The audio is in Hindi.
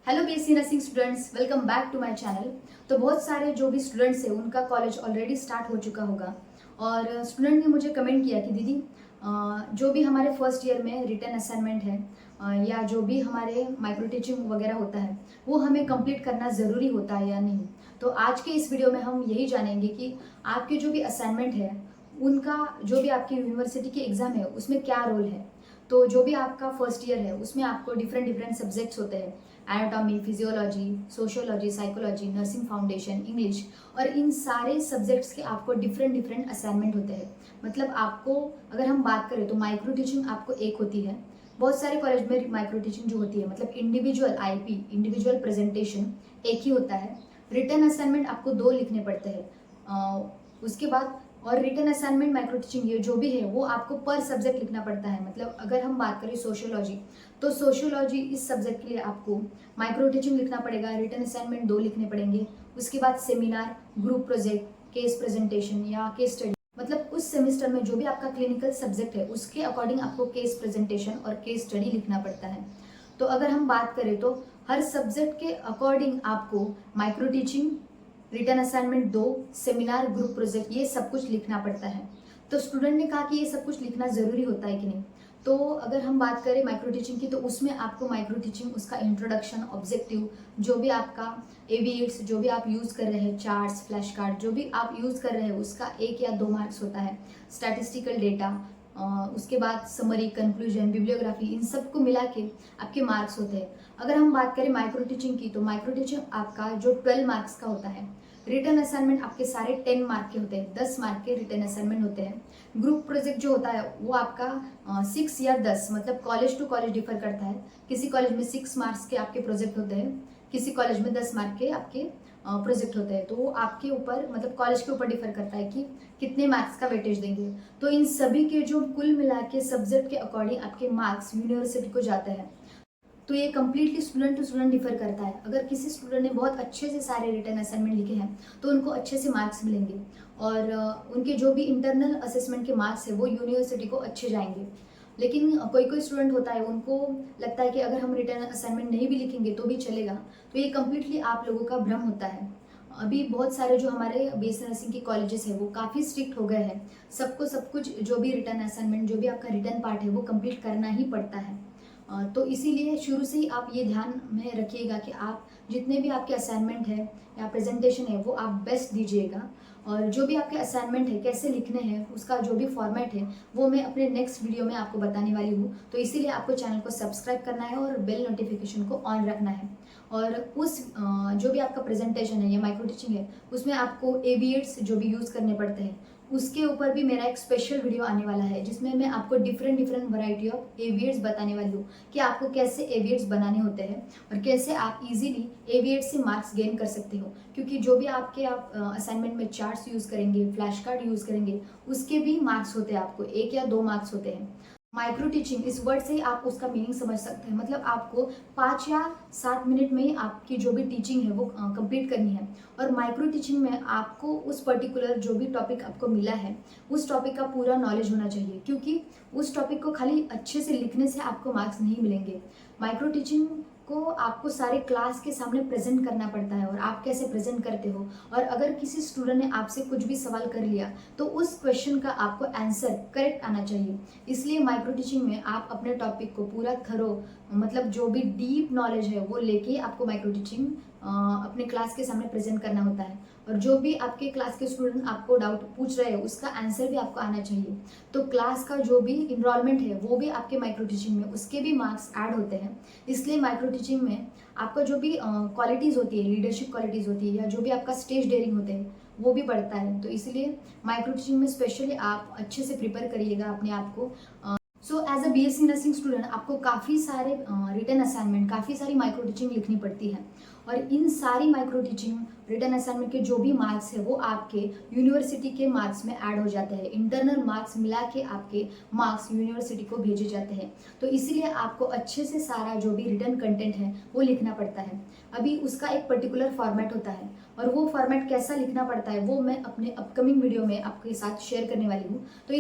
Hello BSc nursing students, welcome back to my channel. तो बहुत सारे जो भी स्टूडेंट्स हैं उनका कॉलेज ऑलरेडी स्टार्ट हो चुका होगा और स्टूडेंट ने मुझे कमेंट किया कि दीदी जो भी हमारे फर्स्ट ईयर में रिटन असाइनमेंट है या जो भी हमारे माइक्रो टीचिंग वगैरह होता है वो हमें कंप्लीट करना ज़रूरी होता है या नहीं। तो आज के इस वीडियो में हम यही जानेंगे कि आपके जो भी असाइनमेंट है उनका जो भी आपकी यूनिवर्सिटी की एग्ज़ाम है उसमें क्या रोल है। तो जो भी आपका फर्स्ट ईयर है उसमें आपको डिफरेंट डिफरेंट सब्जेक्ट्स होते हैं, anatomy, physiology, sociology, psychology, nursing foundation, English, और इन सारे सब्जेक्ट्स के आपको डिफरेंट डिफरेंट असाइनमेंट होते हैं। मतलब आपको अगर हम बात करें तो माइक्रो टीचिंग आपको एक होती है, बहुत सारे कॉलेज में माइक्रो टीचिंग जो होती है मतलब इंडिविजुअल आईपी, इंडिविजुअल प्रेजेंटेशन एक ही होता है। रिटन असाइनमेंट आपको 2 लिखने पड़ते हैं उसके बाद, और रिटन असाइनमेंट माइक्रो टीचिंग ये जो भी है वो आपको पर सब्जेक्ट लिखना पड़ता है। मतलब अगर हम बात करें सोशियोलॉजी, तो सोशियोलॉजी इस सब्जेक्ट के लिए आपको माइक्रो टीचिंग लिखना पड़ेगा, रिटन असाइनमेंट 2 लिखने पड़ेंगे। उसके बाद seminar, group project, case presentation या केस स्टडी, मतलब उस सेमेस्टर में जो भी आपका क्लिनिकल सब्जेक्ट है उसके अकॉर्डिंग आपको केस प्रेजेंटेशन और केस स्टडी लिखना पड़ता है। तो अगर हम बात करें तो हर सब्जेक्ट के अकॉर्डिंग आपको micro teaching, written assignment 2, seminar, group project ये सब कुछ लिखना पड़ता है। तो स्टूडेंट ने कहा कि ये सब कुछ लिखना ज़रूरी होता है कि नहीं। तो अगर हम बात करें माइक्रो टीचिंग की तो उसमें आपको माइक्रो टीचिंग उसका इंट्रोडक्शन, ऑब्जेक्टिव, जो भी आपका एविएट्स जो भी आप यूज़ कर रहे हैं, चार्ट्स, फ्लैश कार्ड जो भी आप यूज़ कर रहे हैं उसका 1 या 2 मार्क्स होता है। स्टैटिस्टिकल डेटा, उसके बाद समरी, कंक्लूजन, बिब्लियोग्राफी, इन सब को मिला के आपके मार्क्स होते हैं। अगर हम बात करें माइक्रो टीचिंग की तो माइक्रो टीचिंग आपका जो 12 मार्क्स का होता है। रिटन असाइनमेंट आपके सारे 10 मार्क के होते हैं, 10 मार्क के रिटन असाइनमेंट होते हैं। ग्रुप प्रोजेक्ट जो होता है वो आपका 6 या 10, मतलब कॉलेज टू कॉलेज डिफर करता है। किसी कॉलेज में 6 मार्क्स के आपके प्रोजेक्ट होते हैं, किसी कॉलेज में 10 मार्क के आपके प्रोजेक्ट होते हैं। तो वो आपके ऊपर मतलब कॉलेज के ऊपर डिफर करता है कि कितने मार्क्स का वेटेज देंगे। तो इन सभी के जो कुल मिला के सब्जेक्ट के अकॉर्डिंग आपके मार्क्स यूनिवर्सिटी को जाते हैं। तो ये completely student to student differ करता है। अगर किसी स्टूडेंट ने बहुत अच्छे से सारे रिटन असाइनमेंट लिखे हैं तो उनको अच्छे से मार्क्स मिलेंगे और उनके जो भी इंटरनल असेसमेंट के मार्क्स है वो यूनिवर्सिटी को अच्छे जाएंगे। लेकिन कोई कोई स्टूडेंट होता है उनको लगता है कि अगर हम रिटन असाइनमेंट नहीं भी लिखेंगे तो भी चलेगा। तो ये कम्प्लीटली आप लोगों का भ्रम होता है। अभी बहुत सारे जो हमारे बीएससी नर्सिंग के कॉलेजेस है वो काफ़ी स्ट्रिक्ट हो गए हैं। सबको सब कुछ जो भी रिटन असाइनमेंट, जो भी आपका रिटन पार्ट है वो कंप्लीट करना ही पड़ता है। तो इसीलिए शुरू से ही आप ये ध्यान में रखिएगा कि आप जितने भी आपके असाइनमेंट है या प्रेजेंटेशन है वो आप बेस्ट दीजिएगा। और जो भी आपके असाइनमेंट है कैसे लिखने हैं उसका जो भी फॉर्मेट है वो मैं अपने नेक्स्ट वीडियो में आपको बताने वाली हूँ। तो इसीलिए आपको चैनल को सब्सक्राइब करना है और बेल नोटिफिकेशन को ऑन रखना है। और उस जो भी आपका प्रेजेंटेशन है या माइक्रो टीचिंग है उसमें आपको एविएट्स जो भी यूज़ करने पड़ते हैं उसके ऊपर भी मेरा एक स्पेशल वीडियो आने वाला है जिसमें मैं आपको डिफरेंट डिफरेंट वैरायटी ऑफ एविएट्स बताने वाली हूँ कि आपको कैसे एविएट्स बनाने होते हैं और कैसे आप इजीली एविएट्स से मार्क्स गेन कर सकते हो। क्योंकि जो भी आपके आप असाइनमेंट में चार्ट्स यूज़ करेंगे, फ्लैश कार्ड यूज़ करेंगे, उसके भी मार्क्स होते हैं, आपको 1 या 2 मार्क्स होते हैं। माइक्रो टीचिंग इस वर्ड से ही आप उसका मीनिंग समझ सकते हैं। मतलब आपको 5 या 7 मिनट में ही आपकी जो भी टीचिंग है वो कंप्लीट करनी है। और माइक्रो टीचिंग में आपको उस पर्टिकुलर जो भी टॉपिक आपको मिला है उस टॉपिक का पूरा नॉलेज होना चाहिए, क्योंकि उस टॉपिक को खाली अच्छे से लिखने से आपको मार्क्स नहीं मिलेंगे। माइक्रो टीचिंग को आपको सारे क्लास के सामने प्रेजेंट करना पड़ता है और आप कैसे प्रेजेंट करते हो, और अगर किसी स्टूडेंट ने आपसे कुछ भी सवाल कर लिया तो उस क्वेश्चन का आपको आंसर करेक्ट आना चाहिए। इसलिए माइक्रो टीचिंग में आप अपने टॉपिक को पूरा थरो, मतलब जो भी डीप नॉलेज है वो लेके आपको माइक्रो टीचिंग अपने क्लास के सामने प्रेजेंट करना होता है। और जो भी आपके क्लास के स्टूडेंट आपको डाउट पूछ रहे हैं उसका आंसर भी आपको आना चाहिए। तो क्लास का जो भी इन्रोलमेंट है वो भी आपके माइक्रो टीचिंग में उसके भी मार्क्स ऐड होते हैं। इसलिए माइक्रो टीचिंग में आपका जो भी क्वालिटीज़ होती है, लीडरशिप क्वालिटीज़ होती है या जो भी आपका स्टेज डेयरिंग होते हैं वो भी बढ़ता है। तो इसलिए माइक्रो टीचिंग में स्पेशली आप अच्छे से प्रिपेयर करिएगा अपने आप को। So as a BSc nursing student आपको काफ़ी सारे रिटन असाइनमेंट, काफ़ी सारी माइक्रो टीचिंग लिखनी पड़ती है। और इन सारी माइक्रो टीचिंग रिटन असाइनमेंट के जो भी मार्क्स है वो आपके यूनिवर्सिटी के मार्क्स में ऐड हो जाते हैं। इंटरनल मार्क्स मिला के आपके मार्क्स यूनिवर्सिटी को भेजे जाते हैं। तो इसीलिए आपको अच्छे से सारा जो भी रिटन कंटेंट है वो लिखना पड़ता है। अभी उसका एक पर्टिकुलर फॉर्मेट होता है और वो फॉर्मेट कैसा लिखना पड़ता है वो मैं अपने अपकमिंग वीडियो में आपके साथ शेयर करने वाली हूँ। तो